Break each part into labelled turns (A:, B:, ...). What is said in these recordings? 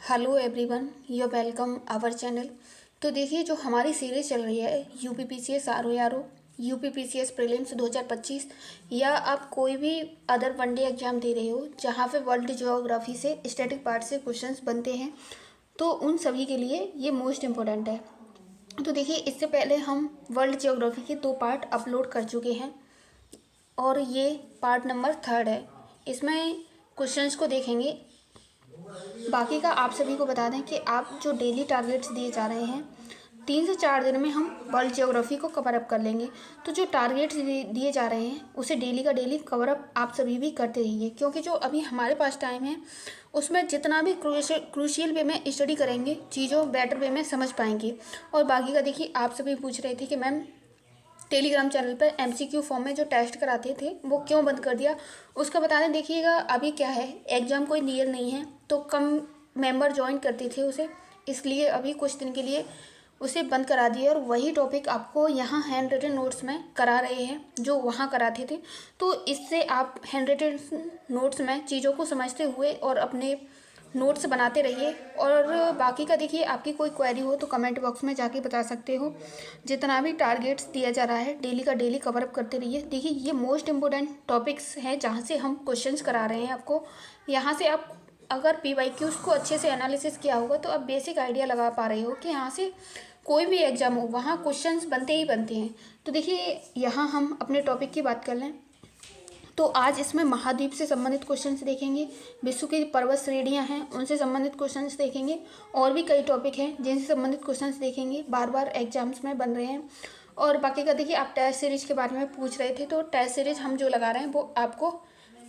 A: Hello everyone, you welcome our channel. तो देखिए, जो हमारी सीरीज़ चल रही है यूपीपीसीएस आरओ यूपीपीसीएस प्रीलिम्स 2025, या आप कोई भी अदर वनडे एग्जाम दे रहे हो जहाँ पे वर्ल्ड ज्योग्राफी से स्टैटिक पार्ट से क्वेश्चंस बनते हैं, तो उन सभी के लिए ये मोस्ट इम्पोर्टेंट है। तो देखिए, इससे पहले हम वर्ल्ड ज्योग्राफी के 2 पार्ट अपलोड कर चुके हैं और ये पार्ट नंबर 3 है। इसमें क्वेश्चंस को देखेंगे। बाकी का आप सभी को बता दें कि आप जो डेली टारगेट्स दिए जा रहे हैं, 3 से 4 दिन में हम वर्ल्ड ज्योग्राफी को कवर अप कर लेंगे। तो जो टारगेट्स दिए जा रहे हैं उसे डेली का डेली कवर अप आप सभी भी करते रहिए, क्योंकि जो अभी हमारे पास टाइम है उसमें जितना भी क्रूशियल वे में स्टडी करेंगे, चीज़ों बेटर वे में समझ पाएंगे। और बाकी का देखिए, आप सभी पूछ रहे थे कि मैम टेलीग्राम चैनल पर एमसीक्यू फॉर्म में जो टेस्ट कराते थे वो क्यों बंद कर दिया, उसका बता दें। देखिएगा, अभी क्या है, एग्ज़ाम कोई नियर नहीं है तो कम मेंबर ज्वाइन करते थे उसे, इसलिए अभी कुछ दिन के लिए उसे बंद करा दिया और वही टॉपिक आपको यहाँ हैंड रिटन नोट्स में करा रहे हैं जो वहाँ कराते थे। तो इससे आप हैंड रिटन नोट्स में चीज़ों को समझते हुए और अपने नोट्स बनाते रहिए। और बाकी का देखिए, आपकी कोई क्वेरी हो तो कमेंट बॉक्स में जाके बता सकते हो। जितना भी टारगेट्स दिया जा रहा है डेली का डेली कवर अप करते रहिए। देखिए, ये मोस्ट इम्पोर्टेंट टॉपिक्स हैं जहाँ से हम क्वेश्चंस करा रहे हैं आपको। यहाँ से आप अगर पीवाईक्यूज को अच्छे से एनालिसिस किया होगा तो आप बेसिक आइडिया लगा पा रहे हो कि यहाँ से कोई भी एग्जाम हो वहाँ क्वेश्चंस बनते ही बनते हैं। तो देखिए, यहाँ हम अपने टॉपिक की बात कर लें तो आज इसमें महाद्वीप से संबंधित क्वेश्चंस देखेंगे, विश्व की पर्वत श्रेणियाँ हैं उनसे संबंधित क्वेश्चंस देखेंगे, और भी कई टॉपिक हैं जिनसे संबंधित क्वेश्चंस देखेंगे, बार बार एग्जाम्स में बन रहे हैं। और बाकी का देखिए, आप टेस्ट सीरीज के बारे में पूछ रहे थे, तो टेस्ट सीरीज हम जो लगा रहे हैं वो आपको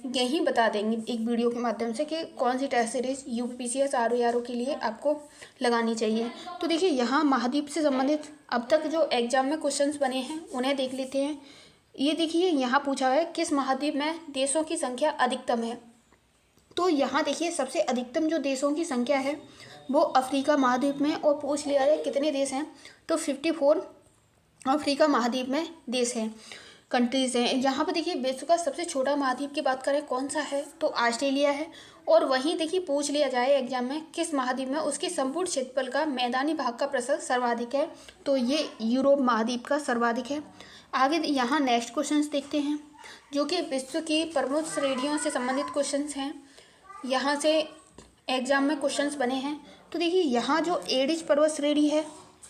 A: यहीं बता देंगे एक वीडियो के माध्यम से कि कौन सी टेस्ट सीरीज यूपीपीसीएस आरओ के लिए आपको लगानी चाहिए। तो देखिए, यहाँ महाद्वीप से संबंधित अब तक जो एग्जाम में क्वेश्चंस बने हैं उन्हें देख लेते हैं। ये देखिए, यहाँ पूछा है किस महाद्वीप में देशों की संख्या अधिकतम है। तो यहाँ देखिए, सबसे अधिकतम जो देशों की संख्या है वो अफ्रीका महाद्वीप में, और पूछ लिया है कितने देश हैं, तो 54 अफ्रीका महाद्वीप में देश हैं, कंट्रीज़ हैं। यहाँ पर देखिए, विश्व का सबसे छोटा महाद्वीप की बात करें कौन सा है, तो ऑस्ट्रेलिया है। और वहीं देखिए, पूछ लिया जाए एग्जाम में किस महाद्वीप में उसके संपूर्ण क्षेत्रफल का मैदानी भाग का प्रतिशत सर्वाधिक है, तो ये यूरोप महाद्वीप का सर्वाधिक है। आगे यहाँ नेक्स्ट क्वेश्चंस देखते हैं जो कि विश्व की प्रमुख श्रेणियों से संबंधित क्वेश्चंस हैं। यहाँ से एग्जाम में क्वेश्चंस बने हैं। तो देखिए, यहाँ जो एडिज पर्वत श्रेणी है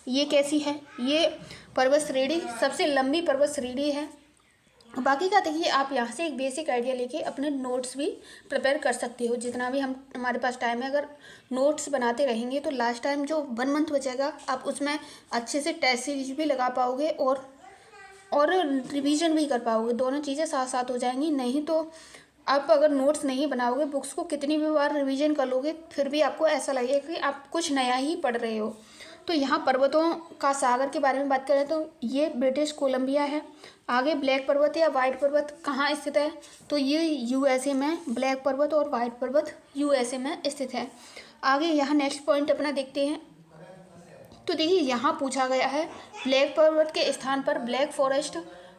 A: ये कैसी है, ये पर्वत श्रेणी सबसे लंबी पर्वत श्रेणी है। बाकी का देखिए, आप यहाँ से एक बेसिक आइडिया लेके अपने नोट्स भी प्रिपेयर कर सकते हो। जितना भी हमारे पास टाइम है, अगर नोट्स बनाते रहेंगे तो लास्ट टाइम जो 1 मंथ बचेगा आप उसमें अच्छे से टेस्ट सीरीज भी लगा पाओगे और रिवीजन भी कर पाओगे। दोनों चीज़ें साथ साथ हो जाएंगी। नहीं तो आप अगर नोट्स नहीं बनाओगे, बुक्स को कितनी भी बार रिवीजन कर लोगे, फिर भी आपको ऐसा लगेगा कि आप कुछ नया ही पढ़ रहे हो। तो यहाँ पर्वतों का सागर के बारे में बात करें तो ये ब्रिटिश कोलंबिया है। आगे ब्लैक पर्वत या वाइट पर्वत कहाँ स्थित है, तो ये यूएसए में ब्लैक पर्वत और वाइट पर्वत यूएसए में स्थित है। आगे यहाँ नेक्स्ट पॉइंट अपना देखते हैं। तो देखिए, यहाँ पूछा गया है ब्लैक पर्वत के स्थान पर ब्लैक फॉरेस्ट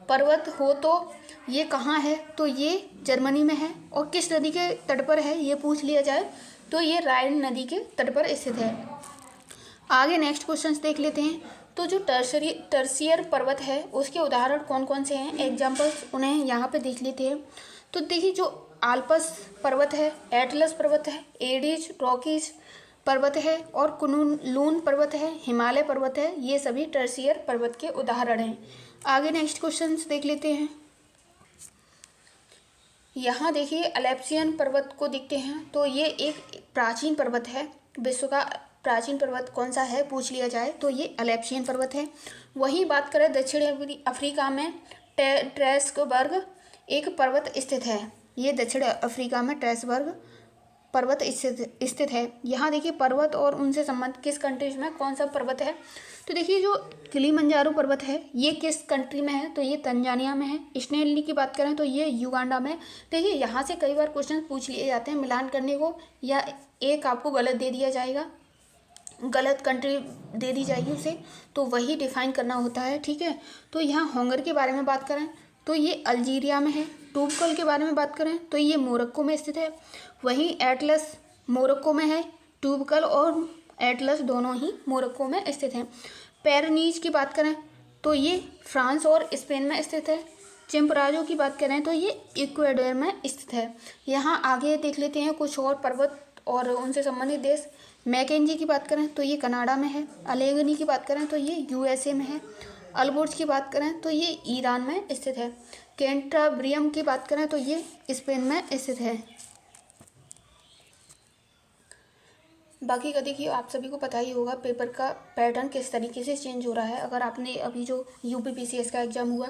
A: पर्वत हो तो ये कहाँ है, तो ये जर्मनी में है। और किस नदी के तट पर है ये पूछ लिया जाए तो ये राइन नदी के तट पर स्थित है। आगे नेक्स्ट क्वेश्चंस देख लेते हैं। तो जो टर्सियर पर्वत है उसके उदाहरण कौन कौन से हैं, एग्जाम्पल्स उन्हें यहाँ पे देख लेते हैं। तो देखिए, जो आल्पस पर्वत है, एटलस पर्वत है, एडिज रॉकीज पर्वत है, और कुनलून पर्वत है, हिमालय पर्वत है, ये सभी टर्सियर पर्वत के उदाहरण हैं। आगे नेक्स्ट क्वेश्चंस देख लेते हैं। यहाँ देखिए, अलेप्सियन पर्वत को देखते हैं। तो ये एक प्राचीन पर्वत है। विश्व का प्राचीन पर्वत कौन सा है पूछ लिया जाए तो ये अलेप्सियन पर्वत है। वहीं बात करें दक्षिण अफ्रीका में ट्रेसबर्ग एक पर्वत स्थित है। ये दक्षिण अफ्रीका में ट्रेसबर्ग पर्वत स्थित है। यहाँ देखिए, पर्वत और उनसे संबंधित किस कंट्रीज में कौन सा पर्वत है। तो देखिए, जो किलिमंजारो पर्वत है ये किस कंट्री में है, तो ये तंजानिया में है। स्नेल्ली की बात करें तो ये युगांडा में। देखिए, यहाँ से कई बार क्वेश्चन पूछ लिए जाते हैं मिलान करने को, या एक आपको गलत दे दिया जाएगा, गलत कंट्री दे दी जाएगी उसे, तो वही डिफाइन करना होता है, ठीक है। तो यहाँ होंगर के बारे में बात करें तो ये अल्जीरिया में है। टूबकल के बारे में बात करें तो ये मोरक्को में स्थित है। वहीं एटलस मोरक्को में है, ट्यूबकल और एटलस दोनों ही मोरक्को में स्थित हैं। पेरिनीज की बात करें तो ये फ्रांस और स्पेन में स्थित है। चिम्पराजो की बात करें तो ये इक्वाडोर में स्थित है। यहाँ आगे देख लेते हैं कुछ और पर्वत और उनसे संबंधित देश। मैकेंजी की बात करें तो ये कनाडा में है। अलेगनी की बात करें तो ये यूएसए में है। अल्बोर्ज की बात करें तो ये ईरान में स्थित है। कैंटाब्रियम की बात करें तो ये स्पेन में स्थित है। बाकी का देखिए आप सभी को पता ही होगा पेपर का पैटर्न किस तरीके से चेंज हो रहा है। अगर आपने अभी जो यूपीपीसीएस का एग्ज़ाम हुआ,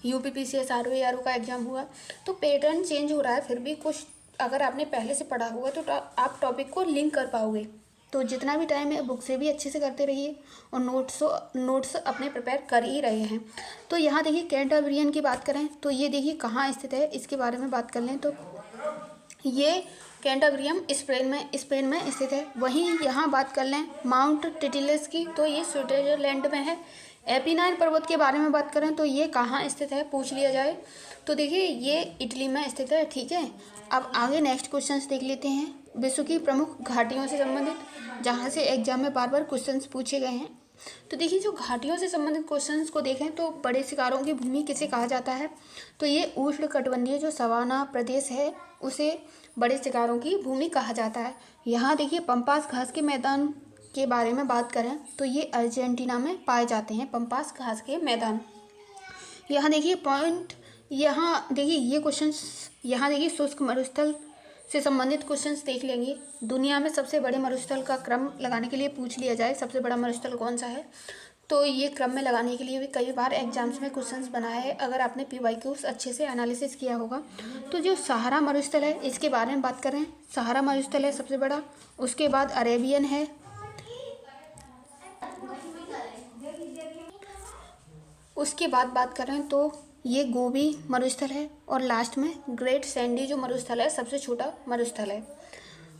A: यूपीपीसीएस आरओ का एग्ज़ाम हुआ, तो पैटर्न चेंज हो रहा है। फिर भी कुछ अगर आपने पहले से पढ़ा होगा तो आप टॉपिक को लिंक कर पाओगे। तो जितना भी टाइम है बुक से भी अच्छे से करते रहिए और नोट्स अपने प्रिपेयर कर ही रहे हैं। तो यहाँ देखिए कैंटाब्रियन की बात करें तो ये देखिए कहाँ स्थित है, इसके बारे में बात कर लें तो ये कैंटाब्रियम स्पेन में स्थित है। वहीं यहाँ बात कर लें माउंट टिटिलस की तो ये स्विट्ज़रलैंड में है। एपिनाइन पर्वत के बारे में बात करें तो ये कहाँ स्थित है पूछ लिया जाए तो देखिए ये इटली में स्थित है। ठीक है, अब आगे नेक्स्ट क्वेश्चंस देख लेते हैं विश्व की प्रमुख घाटियों से संबंधित, जहाँ से एग्जाम में बार बार क्वेश्चंस पूछे गए हैं। तो देखिए जो घाटियों से संबंधित क्वेश्चंस को देखें तो बड़े शिकारों की भूमि किसे कहा जाता है, तो ये उष्णकटिबंधीय जो सवाना प्रदेश है उसे बड़े शिकारों की भूमि कहा जाता है। यहाँ देखिए पंपास घास के मैदान के बारे में बात करें तो ये अर्जेंटीना में पाए जाते हैं पंपास घास के मैदान। यहाँ देखिए पॉइंट, यहाँ देखिए ये क्वेश्चंस, यहाँ देखिए शुष्क मरुस्थल से संबंधित क्वेश्चंस देख लेंगे। दुनिया में सबसे बड़े मरुस्थल का क्रम लगाने के लिए पूछ लिया जाए सबसे बड़ा मरुस्थल कौन सा है, तो ये क्रम में लगाने के लिए भी कई बार एग्जाम्स में क्वेश्चंस बनाया है। अगर आपने PYQs अच्छे से एनालिसिस किया होगा तो जो सहारा मरुस्थल है इसके बारे में बात करें, सहारा मरुस्थल है सबसे बड़ा। उसके बाद अरेबियन है, उसके बाद बात करें तो ये गोबी मरुस्थल है और लास्ट में ग्रेट सैंडी जो मरुस्थल है सबसे छोटा मरुस्थल है।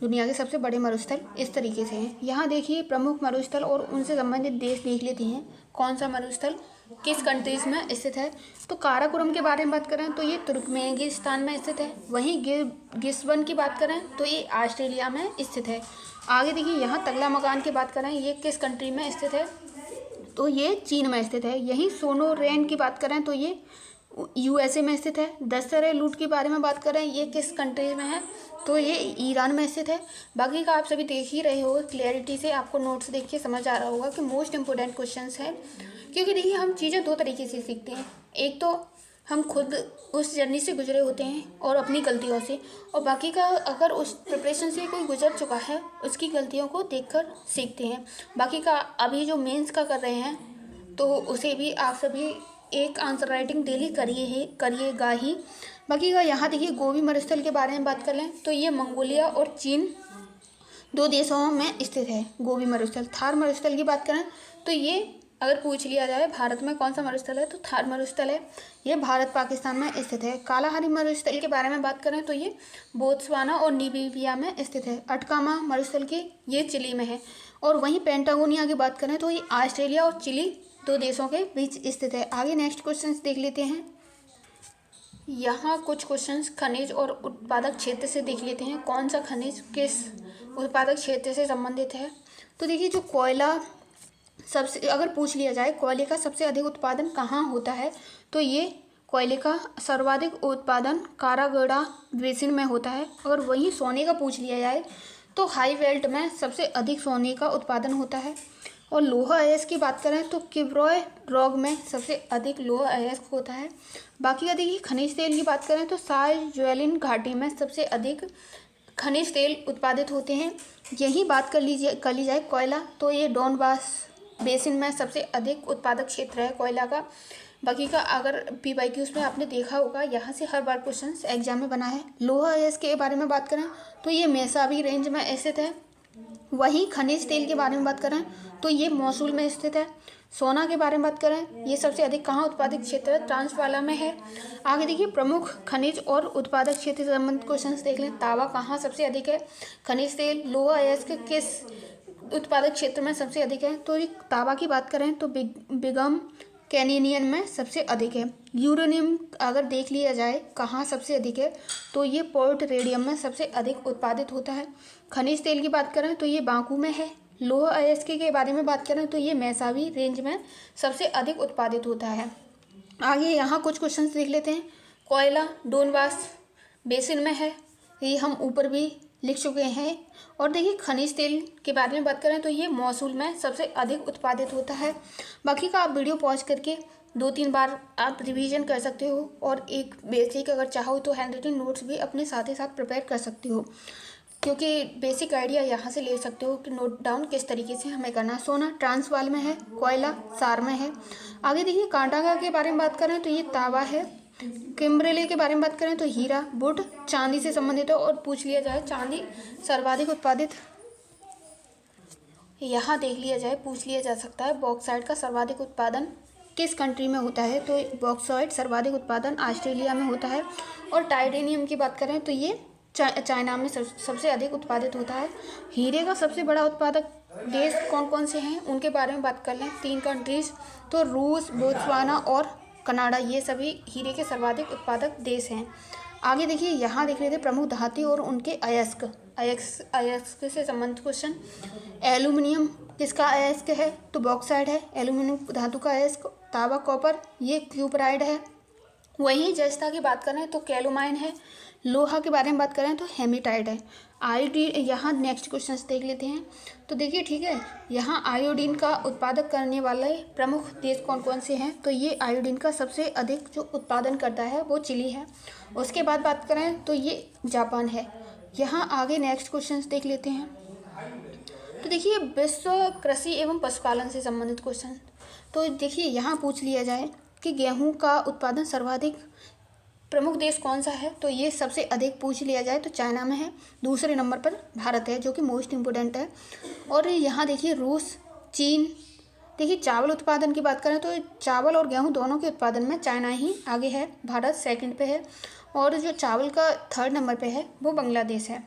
A: दुनिया के सबसे बड़े मरुस्थल इस तरीके से हैं। यहाँ देखिए प्रमुख मरुस्थल और उनसे संबंधित देश देख लेते हैं कौन सा मरुस्थल किस कंट्रीज़ में स्थित है। तो काराकोरम के बारे में बात करें तो ये तुर्कमेनिस्तान में स्थित है। वहीं गिस्बन की बात करें तो ये ऑस्ट्रेलिया में स्थित है। आगे देखिए यहाँ तगला मकान की बात करें ये किस कंट्री में स्थित है, तो ये चीन में स्थित है। यहीं सोनोरेन की बात करें तो ये यूएसए में स्थित है। दस्तरे लूट के बारे में बात करें ये किस कंट्री में है, तो ये ईरान में स्थित है। बाकी का आप सभी देख ही रहे हो, क्लैरिटी से आपको नोट्स देख के समझ आ रहा होगा कि मोस्ट इंपॉर्टेंट क्वेश्चंस हैं। क्योंकि देखिए हम चीज़ें दो तरीके से सीखते हैं, एक तो हम खुद उस जर्नी से गुजरे होते हैं और अपनी गलतियों से, और बाकी का अगर उस प्रिपरेशन से कोई गुजर चुका है उसकी गलतियों को देखकर सीखते हैं। बाकी का अभी जो मेंस का कर रहे हैं तो उसे भी आप सभी एक आंसर राइटिंग डेली करिएगा ही। बाकी का यहाँ देखिए गोबी मरुस्थल के बारे में बात कर लें तो ये मंगोलिया और चीन दो देशों में स्थित है गोबी मरुस्थल। थार मरुस्थल की बात करें तो ये अगर पूछ लिया जाए भारत में कौन सा मरुस्थल है तो थार मरुस्थल है, ये भारत पाकिस्तान में स्थित है। कालाहारी मरुस्थल के बारे में बात करें तो ये बोत्सवाना और नामीबिया में स्थित है। अटकामा मरुस्थल की ये चिली में है। और वहीं पेंटागोनिया की बात करें तो ये ऑस्ट्रेलिया और चिली दो देशों के बीच स्थित है। आगे नेक्स्ट क्वेश्चंस देख लेते हैं। यहाँ कुछ क्वेश्चंस खनिज और उत्पादक क्षेत्र से देख लेते हैं कौन सा खनिज किस उत्पादक क्षेत्र से संबंधित है। तो देखिए जो कोयला सबसे अगर पूछ लिया जाए कोयले का सबसे अधिक उत्पादन कहाँ होता है, तो ये कोयले का सर्वाधिक उत्पादन कारागोड़ा बेसिन में होता है। अगर वहीं सोने का पूछ लिया जाए तो हाई वेल्ट में सबसे अधिक सोने का उत्पादन होता है। और लोहा अयस्क की बात करें तो किब्रॉय रॉक में सबसे अधिक लोहा अयस्क होता है। बाकी का देखिए खनिज तेल की बात करें तो साइज्वालिन घाटी में सबसे अधिक खनिज तेल उत्पादित होते हैं। यही बात कर ली जाए कोयला तो ये डॉनबास बेसिन में सबसे अधिक उत्पादक क्षेत्र है कोयला का। बाकी का अगर PYQs में आपने देखा होगा यहाँ से हर बार क्वेश्चन एग्जाम में बना है। लोहा अयस्क के बारे में बात करें तो ये मेसावी रेंज में स्थित है। वहीं खनिज तेल के बारे में बात करें तो ये मौसूल में स्थित है। सोना के बारे में बात करें ये सबसे अधिक कहाँ उत्पादित क्षेत्र है, ट्रांसवाला में है। आगे देखिए प्रमुख खनिज और उत्पादक क्षेत्र से संबंधित क्वेश्चंस देख लें। तांबा कहाँ सबसे अधिक है, खनिज तेल लोहा अयस्क किस उत्पादक क्षेत्र में सबसे अधिक है, तो ये तांबा की बात करें तो बिगम कैनेडियन में सबसे अधिक है। यूरेनियम अगर देख लिया जाए कहाँ सबसे अधिक है तो ये पोर्ट रेडियम में सबसे अधिक उत्पादित होता है। खनिज तेल की बात करें तो ये बाकू में है। लोह अयस्क के बारे में बात करें तो ये मैसावी रेंज में सबसे अधिक उत्पादित होता है। आगे यहाँ कुछ क्वेश्चंस देख लेते हैं। कोयला डोनबास बेसिन में है, ये हम ऊपर भी लिख चुके हैं। और देखिए खनिज तेल के बारे में बात करें तो ये मौसूल में सबसे अधिक उत्पादित होता है। बाकी का आप वीडियो पॉज करके 2-3 बार आप रिवीजन कर सकते हो और एक बेसिक अगर चाहो तो हैंड रिटन नोट्स भी अपने साथ ही साथ प्रिपेयर कर सकते हो, क्योंकि बेसिक आइडिया यहाँ से ले सकते हो कि नोट डाउन किस तरीके से हमें करना। सोना ट्रांसवाल में है, कोयला सार में है। आगे देखिए कांटागा के बारे में बात करें तो ये तावा है। किम्बरले के बारे में बात करें तो हीरा वुड चांदी से संबंधित है। और पूछ लिया जाए चांदी सर्वाधिक उत्पादित, यहाँ देख लिया जाए पूछ लिया जा सकता है बॉक्साइट का सर्वाधिक उत्पादन किस कंट्री में होता है, तो बॉक्साइट सर्वाधिक उत्पादन ऑस्ट्रेलिया में होता है। और टाइटेनियम की बात करें तो ये चाइना में सबसे अधिक उत्पादित होता है। हीरे का सबसे बड़ा उत्पादक देश कौन कौन से हैं उनके बारे में बात कर लें। 3 कंट्रीज, तो रूस, बोत्सवाना और कनाडा, ये सभी हीरे के सर्वाधिक उत्पादक देश हैं। आगे देखिए यहाँ देख रहे थे प्रमुख धातु और उनके अयस्क अयस्क से संबंधित क्वेश्चन। एल्यूमिनियम किसका अयस्क है, तो बॉक्साइट है एल्यूमिनियम धातु का अयस्क। तांबा कॉपर ये क्यूपराइड है। वहीं जस्ता की बात करें तो कैलोमाइन है। लोहा के बारे में बात करें तो हेमेटाइट है। आयोडीन, यहाँ नेक्स्ट क्वेश्चन देख लेते हैं। तो देखिए ठीक है, यहाँ आयोडीन का उत्पादक करने वाले प्रमुख देश कौन कौन से हैं, तो ये आयोडीन का सबसे अधिक जो उत्पादन करता है वो चिली है। उसके बाद बात करें तो ये जापान है। यहाँ आगे नेक्स्ट क्वेश्चन देख लेते हैं। तो देखिए विश्व कृषि एवं पशुपालन से संबंधित क्वेश्चन। तो देखिए यहाँ पूछ लिया जाए कि गेहूँ का उत्पादन सर्वाधिक प्रमुख देश कौन सा है, तो ये सबसे अधिक पूछ लिया जाए तो चाइना में है। दूसरे नंबर पर भारत है जो कि मोस्ट इम्पोर्टेंट है। और यहाँ देखिए रूस, चीन। देखिए चावल उत्पादन की बात करें तो चावल और गेहूं दोनों के उत्पादन में चाइना ही आगे है, भारत सेकंड पे है। और जो चावल का 3rd नंबर पे है वो बांग्लादेश है।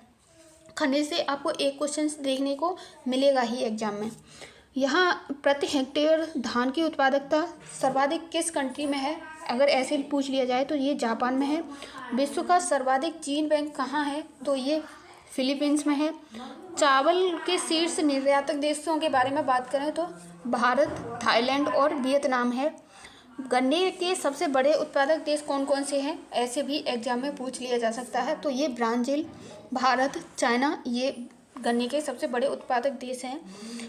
A: खनिज से आपको एक क्वेश्चन देखने को मिलेगा ही एग्जाम में। यहाँ प्रति हेक्टेयर धान की उत्पादकता सर्वाधिक किस कंट्री में है, अगर ऐसे पूछ लिया जाए तो ये जापान में है। विश्व का सर्वाधिक चीन बैंक कहाँ है, तो ये फिलीपींस में है। चावल के शीर्ष निर्यातक देशों के बारे में बात करें तो भारत, थाईलैंड और वियतनाम है। गन्ने के सबसे बड़े उत्पादक देश कौन कौन से हैं, ऐसे भी एग्जाम में पूछ लिया जा सकता है। तो ये ब्राज़ील, भारत, चाइना, ये गन्ने के सबसे बड़े उत्पादक देश हैं।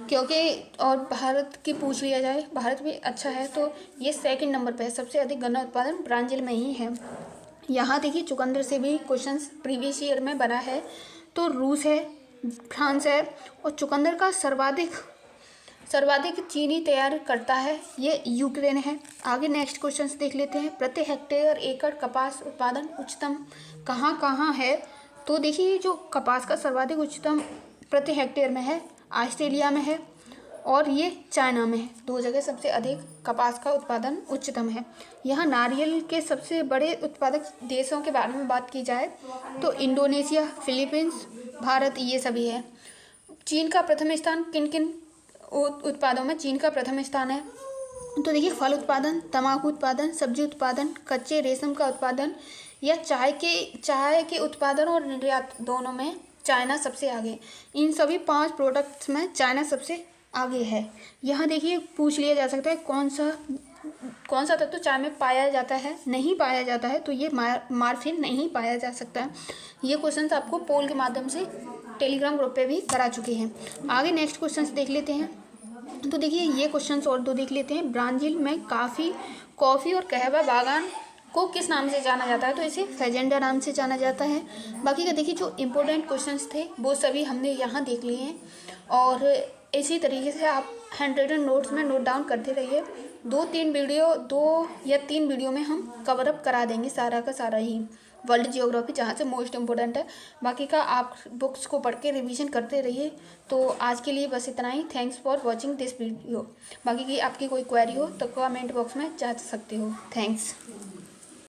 A: क्योंकि और भारत की पूछ लिया जाए, भारत भी अच्छा है तो ये 2nd नंबर पे है। सबसे अधिक गन्ना उत्पादन ब्राज़ील में ही है। यहाँ देखिए चुकंदर से भी क्वेश्चंस प्रीवियस ईयर में बना है। तो रूस है, फ्रांस है। और चुकंदर का सर्वाधिक चीनी तैयार करता है ये यूक्रेन है। आगे नेक्स्ट क्वेश्चंस देख लेते हैं। प्रति हेक्टेयर एकड़ कपास उत्पादन उच्चतम कहाँ कहाँ है, तो देखिए जो कपास का सर्वाधिक उच्चतम प्रति हेक्टेयर में है ऑस्ट्रेलिया में है और ये चाइना में है। 2 जगह सबसे अधिक कपास का उत्पादन उच्चतम है। यहाँ नारियल के सबसे बड़े उत्पादक देशों के बारे में बात की जाए तो इंडोनेशिया, फिलीपींस, भारत, ये सभी है। चीन का प्रथम स्थान किन किन उत्पादों में चीन का प्रथम स्थान है, तो देखिए फल उत्पादन, तंबाकू उत्पादन, सब्जी उत्पादन, कच्चे रेशम का उत्पादन या चाय के उत्पादन और निर्यात दोनों में चाइना सबसे आगे। इन सभी 5 प्रोडक्ट्स में चाइना सबसे आगे है। यहाँ देखिए पूछ लिया जा सकता है कौन सा तत्व चाय में पाया जाता है, नहीं पाया जाता है, तो ये मार्फिन नहीं पाया जा सकता है। ये क्वेश्चन आपको पोल के माध्यम से टेलीग्राम ग्रुप पे भी करा चुके हैं। आगे नेक्स्ट क्वेश्चन देख लेते हैं। तो देखिए ये क्वेश्चंस और 2 देख लेते हैं। ब्राज़ील में कॉफ़ी और कहवा बागान को किस नाम से जाना जाता है, तो इसे फेजेंडा नाम से जाना जाता है। बाकी का देखिए जो इम्पोर्टेंट क्वेश्चंस थे वो सभी हमने यहाँ देख लिए हैं। और इसी तरीके से आप हैंड रिटन नोट्स में नोट डाउन करते रहिए। 2 या 3 वीडियो में हम कवर अप करा देंगे सारा का सारा ही वर्ल्ड जियोग्राफी, जहाँ से मोस्ट इम्पोर्टेंट है। बाकी का आप बुक्स को पढ़ के रिवीजन करते रहिए। तो आज के लिए बस इतना ही। Thanks for watching this video. बाकी की आपकी कोई क्वेरी हो तो कमेंट बॉक्स में जा सकते हो। थैंक्स।